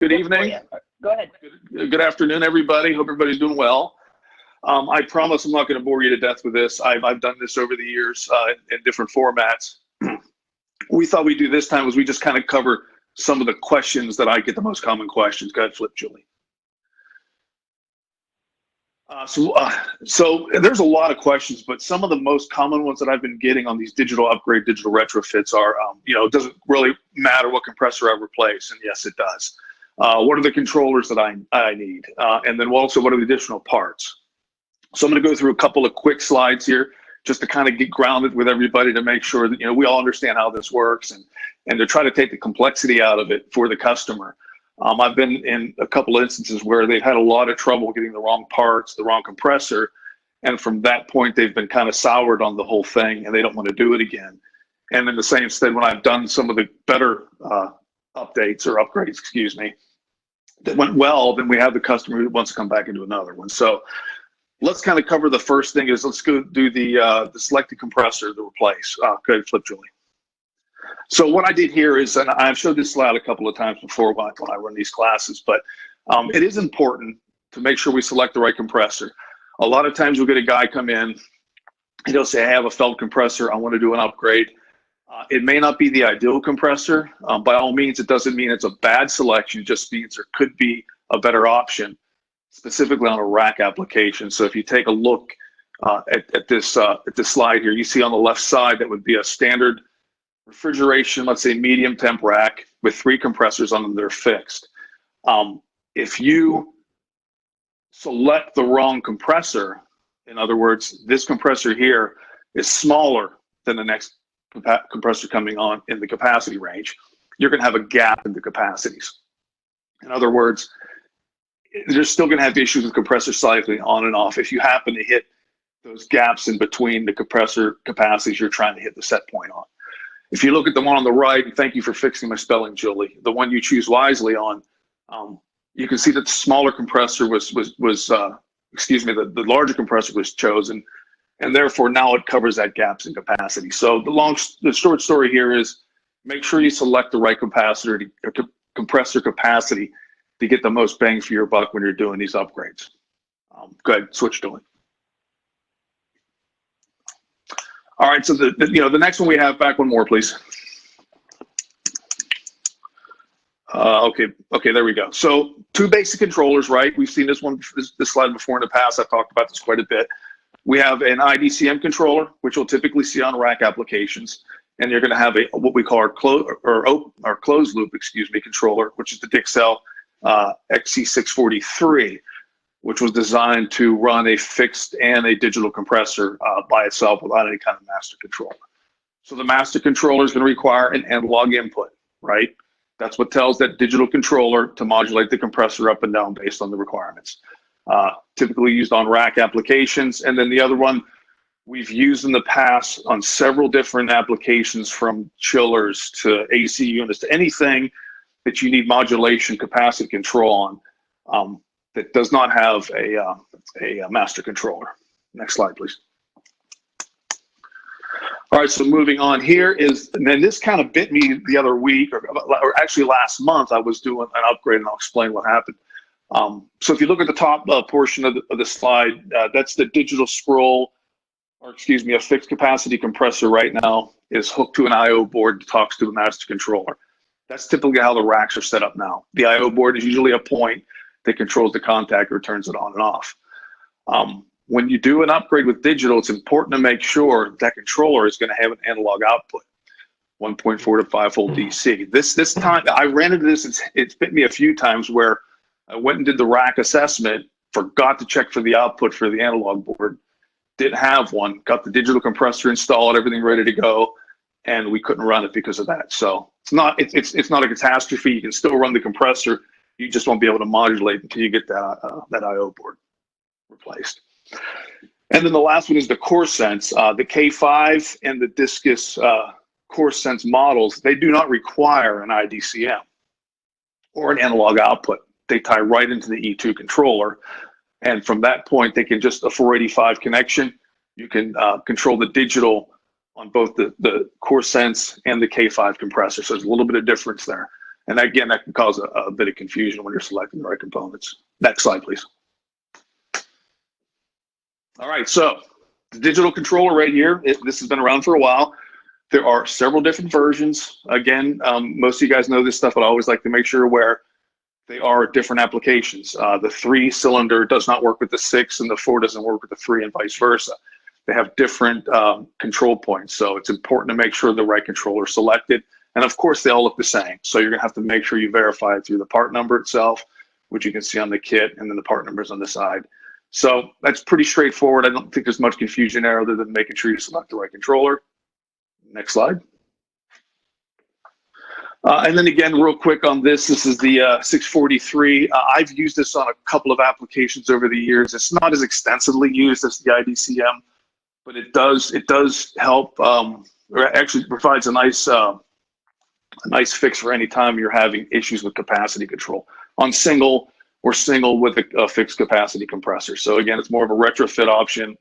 Good evening. Go ahead. Good afternoon, everybody. Hope everybody's doing well. I promise I'm not going to bore you to death with this. I've done this over the years in different formats. We thought we'd do this time was we just kind of cover some of the questions that I get the most common questions. Go ahead, flip, Julie. So there's a lot of questions, but some of the most common ones that I've been getting on these digital upgrade, digital retrofits are, it doesn't really matter what compressor I replace, and yes, it does. What are the controllers that I need? And then also, what are the additional parts? So I'm going to go through a couple of quick slides here just to kind of get grounded with everybody to make sure that, we all understand how this works and to try to take the complexity out of it for the customer. I've been in a couple of instances where they've had a lot of trouble getting the wrong parts, the wrong compressor, and from that point, they've been kind of soured on the whole thing and they don't want to do it again. And in the same instead, when I've done some of the better updates or upgrades, excuse me, that went well, then we have the customer who wants to come back and do another one. So let's kind of cover the first thing is let's go do the selected compressor to replace. Go ahead, flip, Julie. So what I did here is, and I've showed this slide a couple of times before when I run these classes, but it is important to make sure we select the right compressor. A lot of times you'll get a guy come in and he'll say, I have a failed compressor, I want to do an upgrade. It may not be the ideal compressor. By all means, it doesn't mean it's a bad selection, it just means there could be a better option, specifically on a rack application. So if you take a look at this slide here, you see on the left side, that would be a standard refrigeration, let's say medium temp rack with 3 compressors on them that are fixed. If you select the wrong compressor, in other words, this compressor here is smaller than the next compressor coming on in the capacity range, you're going to have a gap in the capacities. In other words, you're still going to have issues with compressor cycling on and off if you happen to hit those gaps in between the compressor capacities you're trying to hit the set point on. If you look at the one on the right, and thank you for fixing my spelling, Julie, the one you choose wisely on, you can see that the smaller compressor the larger compressor was chosen, and therefore now it covers that gaps in capacity. So the short story here is make sure you select the right compressor capacity to get the most bang for your buck when you're doing these upgrades. Go ahead, switch to it. All right, so the next one we have, back one more, please. Okay, there we go. So 2 basic controllers, right? We've seen this slide before in the past. I've talked about this quite a bit. We have an IDCM controller, which you'll typically see on rack applications, and you're going to have what we call our closed loop, controller, which is the Digtal XC643. Which was designed to run a fixed and a digital compressor by itself without any kind of master controller. So the master controller is going to require an analog input, right? That's what tells that digital controller to modulate the compressor up and down based on the requirements. Typically used on rack applications. And then the other one we've used in the past on several different applications, from chillers to AC units to anything that you need modulation capacity control on. That does not have a master controller. Next slide, please. All right, so moving on here and then this kind of bit me the other week, or actually last month, I was doing an upgrade, and I'll explain what happened. So if you look at the top portion of the slide, that's the digital scroll, or a fixed capacity compressor right now is hooked to an I/O board that talks to the master controller. That's typically how the racks are set up now. The I/O board is usually a point that controls the contact or turns it on and off. When you do an upgrade with digital, it's important to make sure that controller is going to have an analog output, 1.4 to 5 volt DC. This time, I ran into this, it's bit me a few times where I went and did the rack assessment, forgot to check for the output for the analog board, didn't have one, got the digital compressor installed, everything ready to go, and we couldn't run it because of that. So it's not a catastrophe. You can still run the compressor. You just won't be able to modulate until you get that I/O board replaced. And then the last one is the CoreSense. The K5 and the Discus CoreSense models, they do not require an IDCM or an analog output. They tie right into the E2 controller. And from that point, they can just a 485 connection. You can control the digital on both the CoreSense and the K5 compressor. So there's a little bit of difference there. And again, that can cause a bit of confusion when you're selecting the right components. Next slide, please. All right, so the digital controller right here, this has been around for a while. There are several different versions. Again, most of you guys know this stuff, but I always like to make sure where they are different applications. The 3-cylinder does not work with the 6, and the 4 doesn't work with the 3, and vice versa. They have different control points, so it's important to make sure the right controller is selected. And of course, they all look the same. So you're gonna have to make sure you verify it through the part number itself, which you can see on the kit, and then the part numbers on the side. So that's pretty straightforward. I don't think there's much confusion there other than making sure you select the right controller. Next slide. And then again, real quick on this, this is the 643. I've used this on a couple of applications over the years. It's not as extensively used as the IDCM, but it does help, or actually provides a nice fix for any time you're having issues with capacity control on single or single with a fixed capacity compressor. So again, it's more of a retrofit option.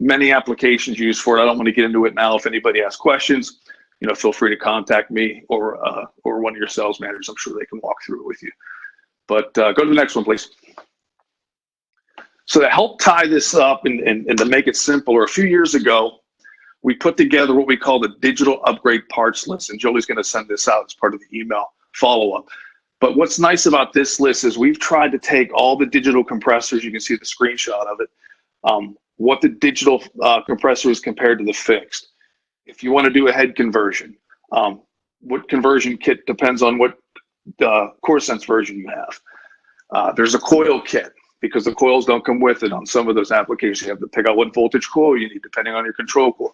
Many applications used for it. I don't want to get into it now. If anybody has questions, you know, feel free to contact me or one of your sales managers. I'm sure they can walk through it with you. But go to the next one, please. So to help tie this up and to make it simpler, a few years ago, we put together what we call the digital upgrade parts list, and Jolie's going to send this out as part of the email follow-up. But what's nice about this list is we've tried to take all the digital compressors, you can see the screenshot of it, what the digital compressor is compared to the fixed. If you want to do a head conversion, what conversion kit depends on what CoreSense version you have. There's a coil kit, because the coils don't come with it on some of those applications. You have to pick out what voltage coil you need depending on your control coil.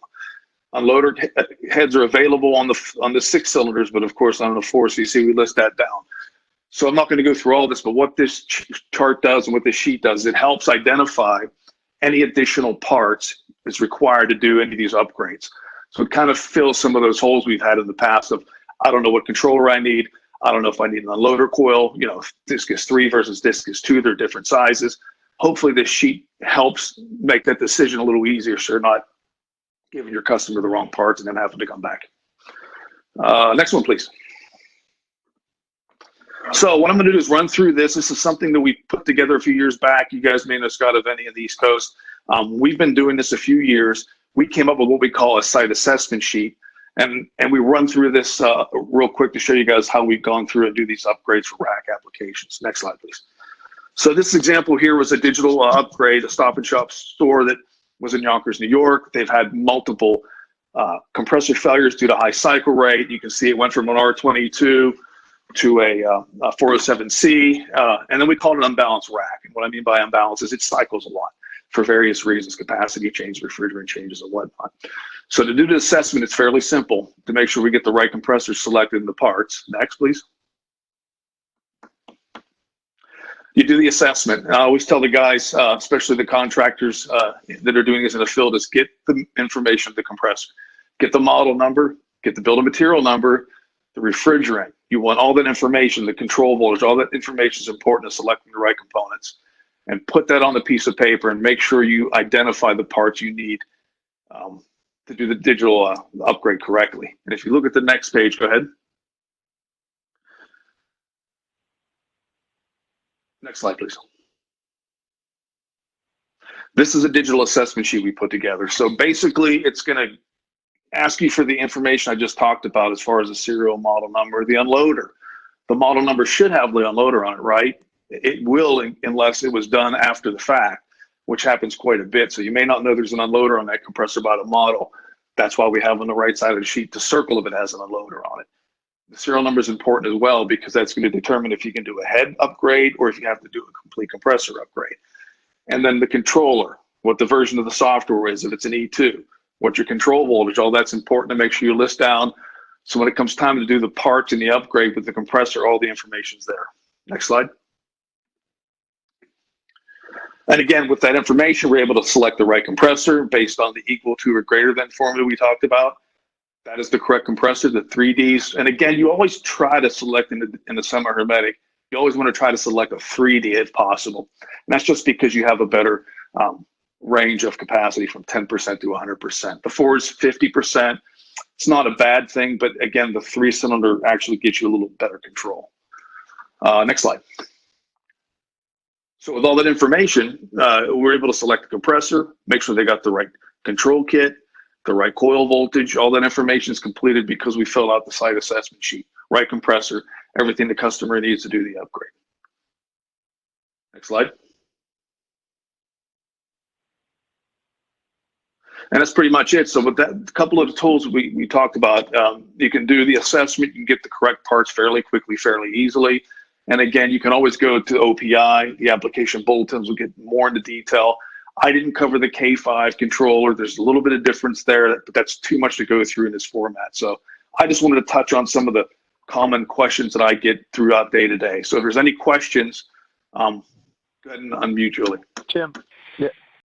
Unloader heads are available on the 6 cylinders, but of course on the 4, so you see we list that down. So I'm not going to go through all this, but what this chart does and what this sheet does, it helps identify any additional parts is required to do any of these upgrades. So it kind of fills some of those holes we've had in the past of, I don't know what controller I need. I don't know if I need an unloader coil. You know, if disc is 3 versus disc is 2, they're different sizes. Hopefully this sheet helps make that decision a little easier so you're not giving your customer the wrong parts and then having to come back. Next one, please. So what I'm going to do is run through this. This is something that we put together a few years back. You guys may know Scott of any of the East Coast. We've been doing this a few years. We came up with what we call a site assessment sheet. And we run through this real quick to show you guys how we've gone through and do these upgrades for rack applications. Next slide, please. So this example here was a digital upgrade, a Stop and Shop store that was in Yonkers, New York. They've had multiple compressor failures due to high cycle rate. You can see it went from an R22 to a 407C, and then we called it unbalanced rack. And what I mean by unbalanced is it cycles a lot for various reasons, capacity change, refrigerant changes, and whatnot. So to do the assessment, it's fairly simple to make sure we get the right compressor selected in the parts. Next, please. You do the assessment. I always tell the guys, especially the contractors that are doing this in the field, is get the information of the compressor. Get the model number, get the bill of material number, the refrigerant. You want all that information, the control voltage, all that information is important to selecting the right components. And put that on the piece of paper and make sure you identify the parts you need to do the digital upgrade correctly. And if you look at the next page, go ahead. Next slide, please. This is a digital assessment sheet we put together. So basically, it's going to ask you for the information I just talked about as far as the serial model number, the unloader. The model number should have the unloader on it, right? It will, unless it was done after the fact, which happens quite a bit. So you may not know there's an unloader on that compressor by the model. That's why we have on the right side of the sheet to circle if it has an unloader on it. The serial number is important as well because that's going to determine if you can do a head upgrade or if you have to do a complete compressor upgrade. And then the controller, what the version of the software is, if it's an E2, what your control voltage, all that's important to make sure you list down. So when it comes time to do the parts and the upgrade with the compressor, all the information's there. Next slide. And again, with that information, we're able to select the right compressor based on the equal to or greater than formula we talked about. That is the correct compressor, the 3Ds. And again, you always try to select in the semi-hermetic, you always want to try to select a 3D if possible. And that's just because you have a better range of capacity from 10% to 100%. The 4 is 50%. It's not a bad thing, but again, the 3-cylinder actually gets you a little better control. Next slide. So with all that information, we're able to select the compressor, make sure they got the right control kit, the right coil voltage. All that information is completed because we filled out the site assessment sheet, right compressor, everything the customer needs to do the upgrade. Next slide. And that's pretty much it. So with that, a couple of the tools we talked about, you can do the assessment, you can get the correct parts fairly quickly, fairly easily. And again, you can always go to OPI, the application bulletins will get more into detail. I didn't cover the K5 controller. There's a little bit of difference there, but that's too much to go through in this format. So I just wanted to touch on some of the common questions that I get throughout day to day. So if there's any questions, go ahead and unmute, Julie. Tim,